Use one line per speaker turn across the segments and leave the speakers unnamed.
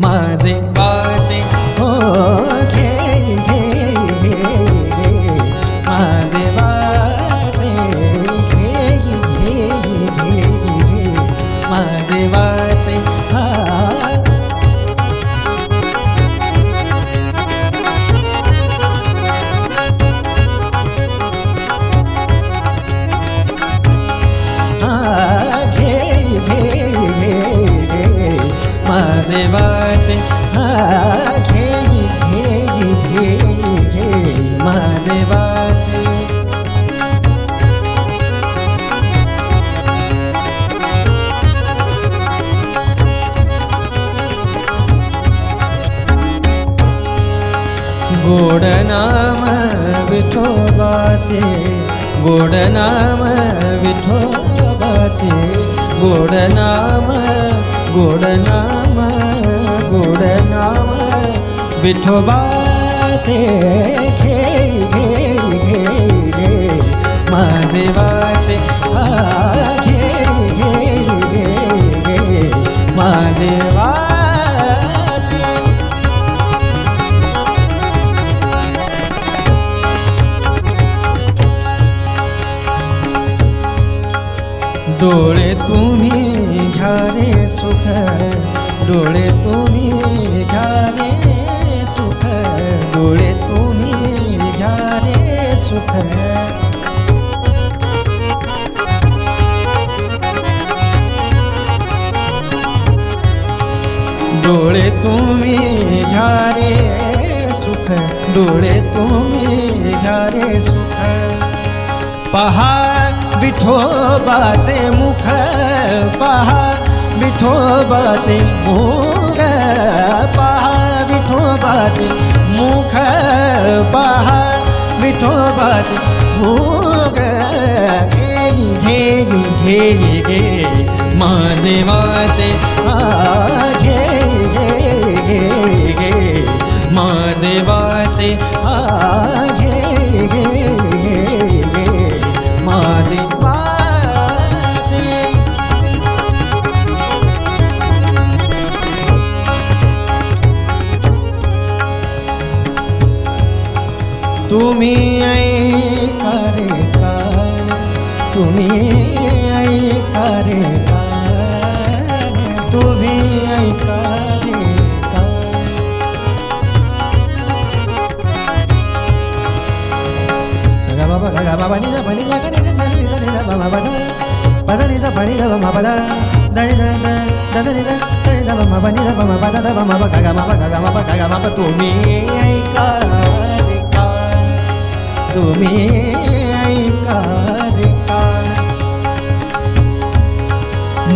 माझे वाचे हो घे घे घे घे माझे वाचे घे घे घे घे माझे वाचे हा माझे वाचे हा घे घे घे घे माझे वाचे गोड नाम विठोबाचे गोड नाम विठोबाचे गोड नाम गोड नाम गोड नाम विठोबाचे घे घे घे घे माझे वाचे हा घे घे घे घे माझे वाचे डोळे तुम्ही घ्या रे सुख डोळे तुम्ही घ्या रे सुख डोळे तुम्ही घ्या रे सुख डोळे तुम्ही घ्या रे सुख डोळे तुम्ही घ्या रे सुख पहा विठोबाचे मुख पहा विठोबाचे मुख पहा विठोबाचे मुख पहा विठोबाचे मुख घे घे घे घे माझे वाचे घे घे घे घे माझे वाचे घे घे घे घे माझे वाचे तुम्ही ऐका रे कान तुम्ही ऐका रे कान तुम्ही ऐका रे कान सगा बाबा गा बाबा नि दा बनी गा गा नि सा नि दा बाबा बाजा बाजा नि दा बनी दा बाबा बाजा दाई दा दा दा नि दा दाई दा बाबा बनी दा बाबा बाजा दा बाबा गा बाबा तुम्ही ऐका रे कान तुम्ही ऐका रे कान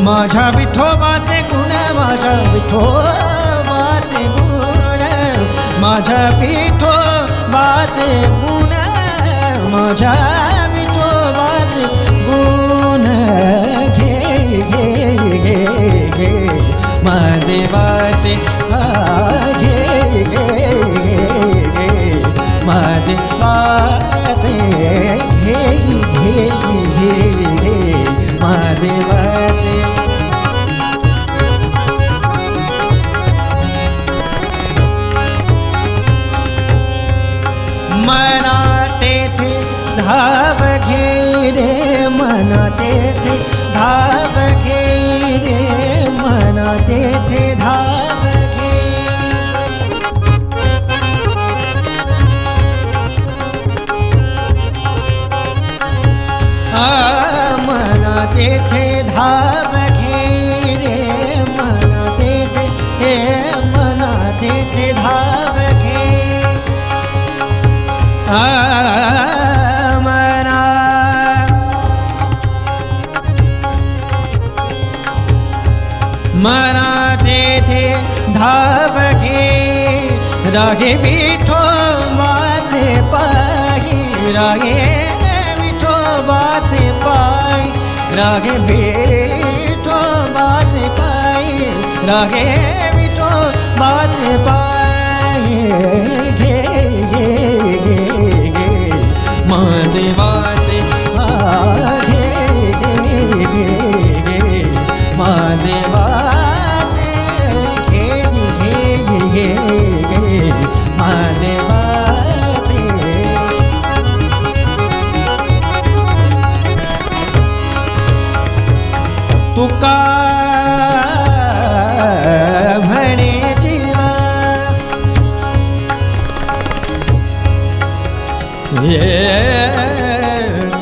माझ्या विठोबाचे गुण माझ्या विठोबाचे गुण माझ्या विठोबाचे गुण माझ्या विठोबाचे गुण घे घे घे घे माझे वाचे घे घे घे घे माझे वाचे घे घे घे घे माझे वाचे मना तेथे धाव घे रे मना तेथे धाव घे रे मना तेथे धाव घे मना तेथे धाव घे रे मना तेथे हे मना तेथे धाव घे मना मना तेथे धाव घे रागे विठोबाचे पायी रागे विठोबाचे पायी रागे विठोबाचे पायी रागे विठोबाचे पायी घे घे घे घे माझे वाचे घे घे घे घे माझे वाचे घे घे घे घे माझे वाचे तुका म्हणे जीवा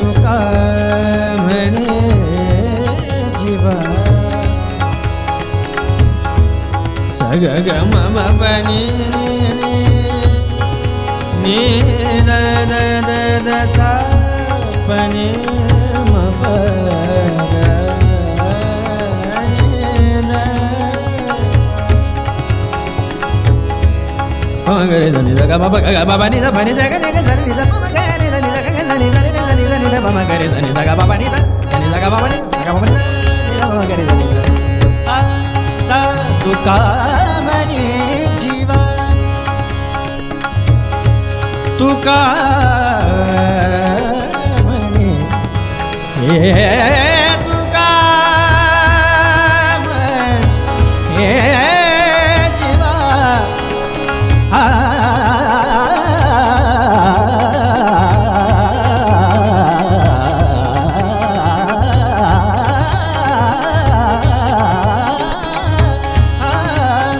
तुका म्हणे जीवा सग ग मम बनी नी द द द द सा पनी म प गरे धनी ग म प ग म प नि ध प नि ध ग नि ग स नि ध म ग नि ध नि ध ग ध नि ध नि ध नि ध नि ध म म गरे धनी ग म प नि ध नि ध ग म प नि ध ग म प नि ध म म गरे धनी सा सा तुका म्हणे जीवा तुका म्हणे तुका म्हणे जीवा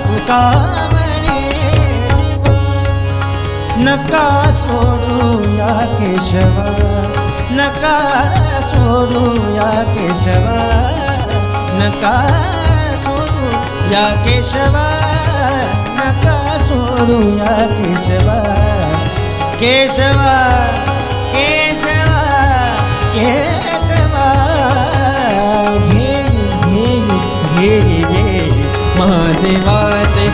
तुका म्हणे जीवा नका सोडू या केशवा नका सोडू या केशवा नका सोडू या केशवा नका सोडू या केशवा केशवा केशवा केशवा घे घे घे घे माझे वाचे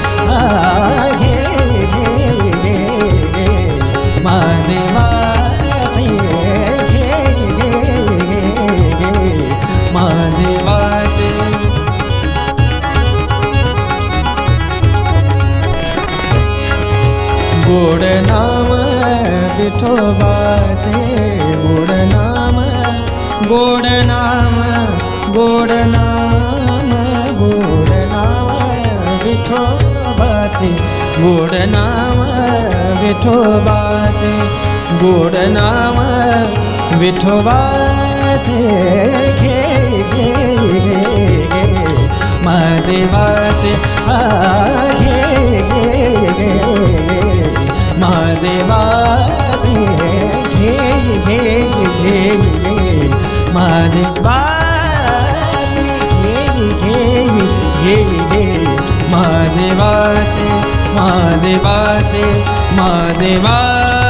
घे घे घे घे माझे वाचे घे घे घे घे माझे वाचे गोड नाम विठोबाचे गोड नाम गोड नाम गोड नाम गोड नाम विठोबाचे गोड नाम विठोबाचे गोड नाम विठोबाचे घे घे घे घे माझे वाचे घे घे घे घे माझे वाचे घे घे घे घे माझे वाचे घे घे घे घे माझे वाचे माझे वाचे माझे वाचे